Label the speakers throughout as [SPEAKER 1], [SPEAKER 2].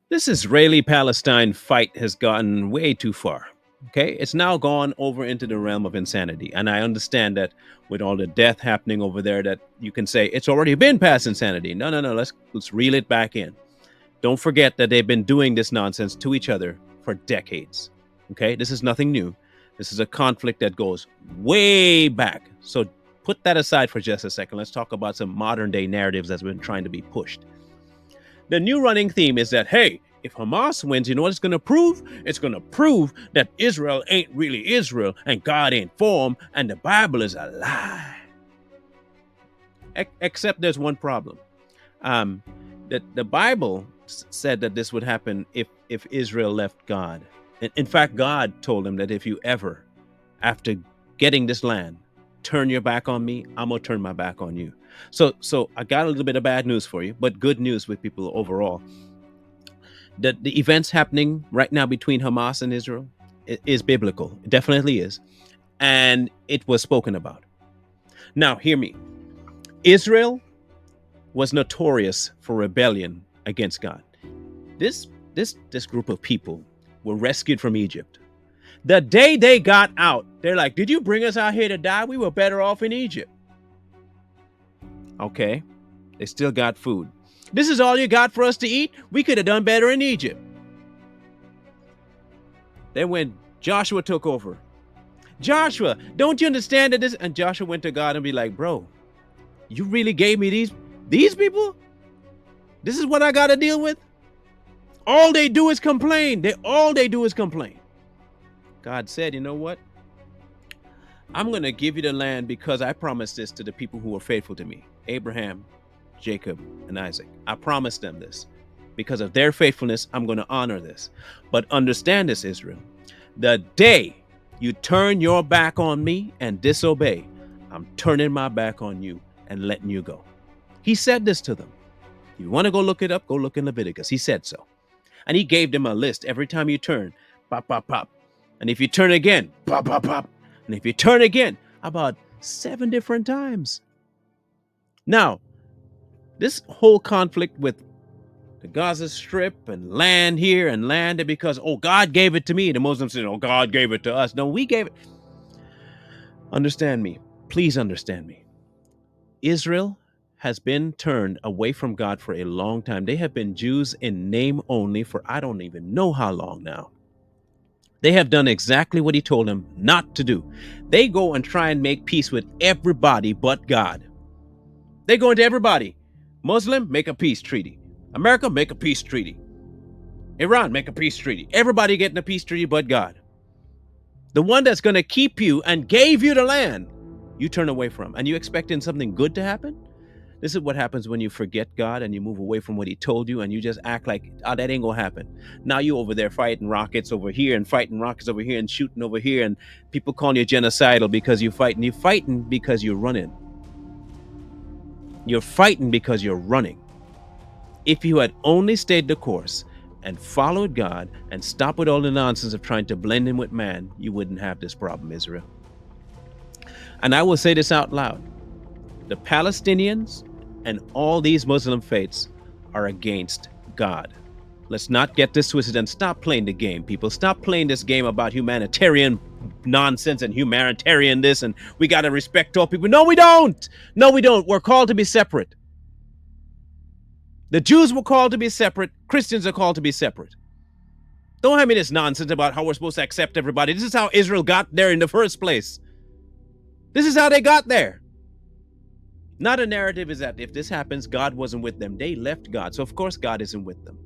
[SPEAKER 1] This Israeli-Palestine fight has gotten way too far. Okay, it's now gone over into the realm of insanity, and I understand that with all the death happening over there, that you can say it's already been past insanity. No, no, no. Let's reel it back in. Don't forget that they've been doing this nonsense to each other for decades. Okay, this is nothing new. This is a conflict that goes way back. So put that aside for just a second. Let's talk about some modern day narratives that's been trying to be pushed. The new running theme is that, hey, if Hamas wins, you know what it's going to prove? It's going to prove that Israel ain't really Israel and God ain't for them and the Bible is a lie. Except there's one problem. That the Bible said that this would happen if Israel left God. In fact, God told him that if you ever, after getting this land, turn your back on me, I'm gonna turn my back on you. So I got a little bit of bad news for you, but good news with people overall. That the events happening right now between Hamas and Israel is biblical. It definitely is. And it was spoken about. Now, hear me. Israel was notorious for rebellion against God. This group of people were rescued from Egypt. The day they got out, they're like, did you bring us out here to die? We were better off in Egypt. Okay, they still got food. This is all you got for us to eat? We could have done better in Egypt. Then when Joshua took over, Joshua, don't you understand that this? And Joshua went to God and be like, bro, you really gave me these people? This is what I got to deal with? All they do is complain. All they do is complain. God said, you know what? I'm going to give you the land because I promised this to the people who were faithful to me. Abraham, Jacob, and Isaac. I promised them this. Because of their faithfulness, I'm going to honor this. But understand this, Israel. The day you turn your back on me and disobey, I'm turning my back on you and letting you go. He said this to them. You want to go look it up? Go look in Leviticus. He said so. And he gave them a list. Every time you turn, pop, pop, pop. And if you turn again, pop, pop, pop. And if you turn again, about 7 different times. Now, this whole conflict with the Gaza Strip and land here and land there because, oh, God gave it to me. The Muslims said, oh, God gave it to us. No, we gave it. Understand me. Please understand me. Israel has been turned away from God for a long time. They have been Jews in name only for I don't even know how long now. They have done exactly what he told them not to do. They go and try and make peace with everybody but God. They go into everybody. Muslim, make a peace treaty. America, make a peace treaty. Iran, make a peace treaty. Everybody getting a peace treaty but God. The one that's going to keep you and gave you the land, you turn away from. And you expecting something good to happen? This is what happens when you forget God and you move away from what he told you and you just act like, oh, that ain't gonna happen. Now you over there fighting rockets over here and fighting rockets over here and shooting over here and people calling you genocidal because you're fighting. You're fighting because you're running. You're fighting because you're running. If you had only stayed the course and followed God and stopped with all the nonsense of trying to blend in with man, you wouldn't have this problem, Israel. And I will say this out loud. The Palestinians and all these Muslim faiths are against God. Let's not get this twisted and stop playing the game, people. Stop playing this game about humanitarian nonsense and humanitarian this and we got to respect all people. No, we don't. No, we don't. We're called to be separate. The Jews were called to be separate. Christians are called to be separate. Don't have me this nonsense about how we're supposed to accept everybody. This is how Israel got there in the first place. This is how they got there. Not a narrative is that if this happens, God wasn't with them. They left God. So, of course, God isn't with them.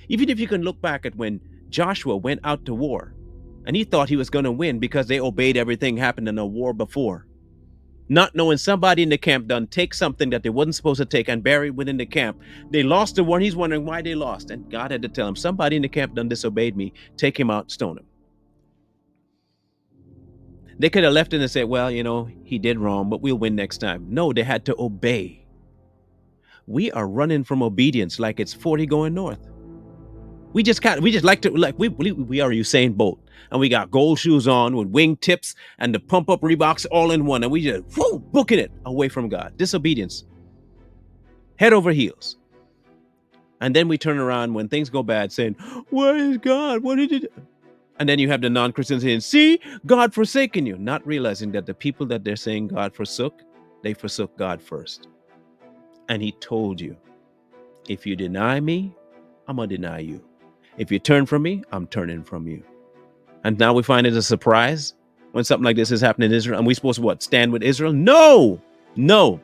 [SPEAKER 1] Even if you can look back at when Joshua went out to war and he thought he was going to win because they obeyed everything happened in a war before. Not knowing somebody in the camp done take something that they wasn't supposed to take and bury within the camp. They lost the war and he's wondering why they lost. And God had to tell him, somebody in the camp done disobeyed me. Take him out, stone him. They could have left it and said, well, you know, he did wrong, but we'll win next time. No, they had to obey. We are running from obedience like it's 40 going north. We just are Usain Bolt. And we got gold shoes on with wing tips and the pump up Reeboks all in one. And we just booking it away from God. Disobedience. Head over heels. And then we turn around when things go bad saying, where is God? What did he do? And then you have the non-Christians saying, see, God forsaken you, not realizing that the people that they're saying God forsook, they forsook God first. And he told you, if you deny me, I'm going to deny you. If you turn from me, I'm turning from you. And now we find it a surprise when something like this is happening in Israel. And we supposed to what? Stand with Israel? No, no.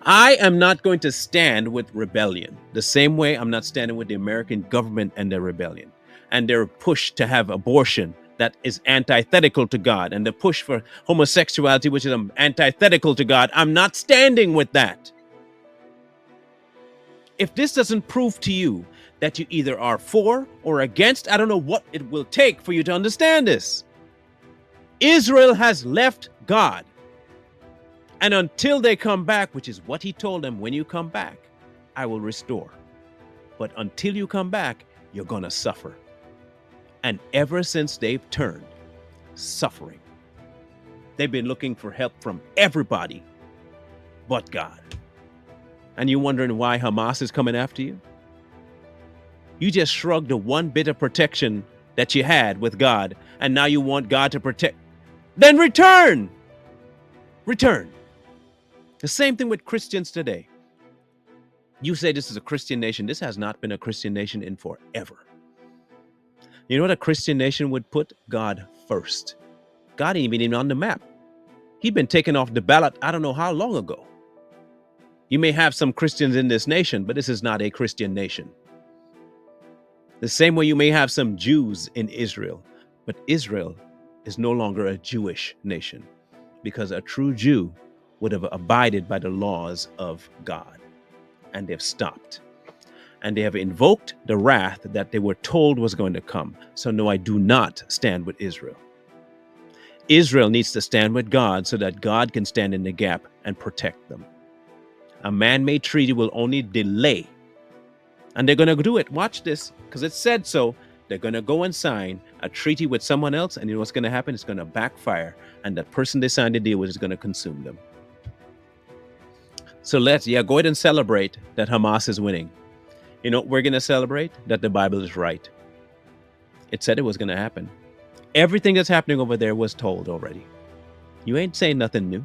[SPEAKER 1] I am not going to stand with rebellion the same way I'm not standing with the American government and their rebellion and their push to have abortion that is antithetical to God, and the push for homosexuality, which is antithetical to God. I'm not standing with that. If this doesn't prove to you that you either are for or against, I don't know what it will take for you to understand this. Israel has left God. And until they come back, which is what he told them, when you come back, I will restore. But until you come back, you're going to suffer. And ever since they've turned, suffering. They've been looking for help from everybody but God. And you're wondering why Hamas is coming after you? You just shrugged the one bit of protection that you had with God, and now you want God to protect. Then return. Return. The same thing with Christians today. You say this is a Christian nation. This has not been a Christian nation in forever. You know what a Christian nation would put? God first. God ain't even on the map. He'd been taken off the ballot I don't know how long ago. You may have some Christians in this nation, but this is not a Christian nation. The same way you may have some Jews in Israel, but Israel is no longer a Jewish nation because a true Jew would have abided by the laws of God, and they've stopped. And they have invoked the wrath that they were told was going to come. So no, I do not stand with Israel. Israel needs to stand with God so that God can stand in the gap and protect them. A man-made treaty will only delay. And they're going to do it. Watch this, because it said so. They're going to go and sign a treaty with someone else, and you know what's going to happen? It's going to backfire, and the person they signed the deal with is going to consume them. So let's, go ahead and celebrate that Hamas is winning. You know what we're going to celebrate? That the Bible is right. It said it was going to happen. Everything that's happening over there was told already. You ain't saying nothing new.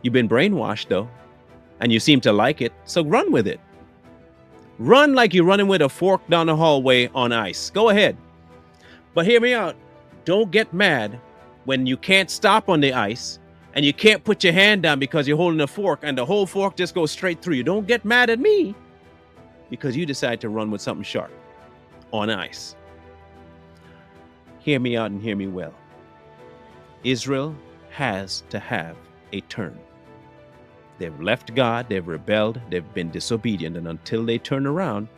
[SPEAKER 1] You've been brainwashed, though, and you seem to like it, so run with it. Run like you're running with a fork down the hallway on ice. Go ahead. But hear me out. Don't get mad when you can't stop on the ice and you can't put your hand down because you're holding a fork and the whole fork just goes straight through you. Don't get mad at me because you decide to run with something sharp on ice. Hear me out and hear me well. Israel has to have a turn. They've left God, they've rebelled, they've been disobedient, and until they turn around,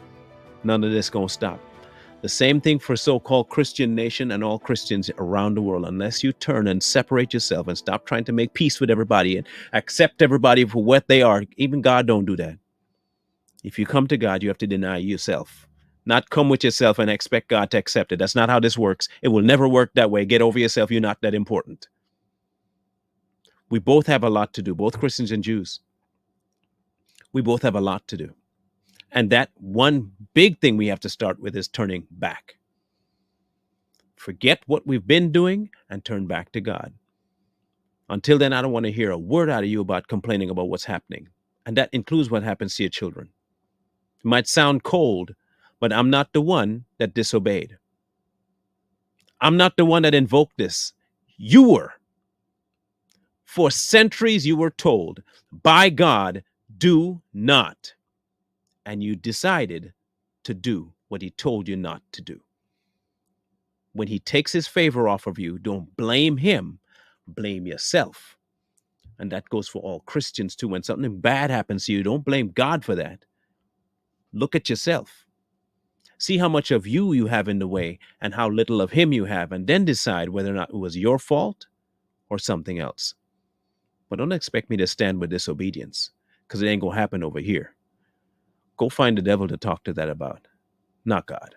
[SPEAKER 1] none of this gonna stop. The same thing for so-called Christian nation and all Christians around the world. Unless you turn and separate yourself and stop trying to make peace with everybody and accept everybody for what they are, even God don't do that. If you come to God, you have to deny yourself. Not come with yourself and expect God to accept it. That's not how this works. It will never work that way. Get over yourself. You're not that important. We both have a lot to do, both Christians and Jews. We both have a lot to do. And that one big thing we have to start with is turning back. Forget what we've been doing and turn back to God. Until then, I don't want to hear a word out of you about complaining about what's happening. And that includes what happens to your children. It might sound cold, but I'm not the one that disobeyed. I'm not the one that invoked this. You were. For centuries, you were told by God, do not. And you decided to do what he told you not to do. When he takes his favor off of you, don't blame him, blame yourself. And that goes for all Christians too. When something bad happens to you, don't blame God for that. Look at yourself. See how much of you have in the way and how little of him you have, and then decide whether or not it was your fault or something else. But don't expect me to stand with disobedience, because it ain't going to happen over here. Go find the devil to talk to that about, not God.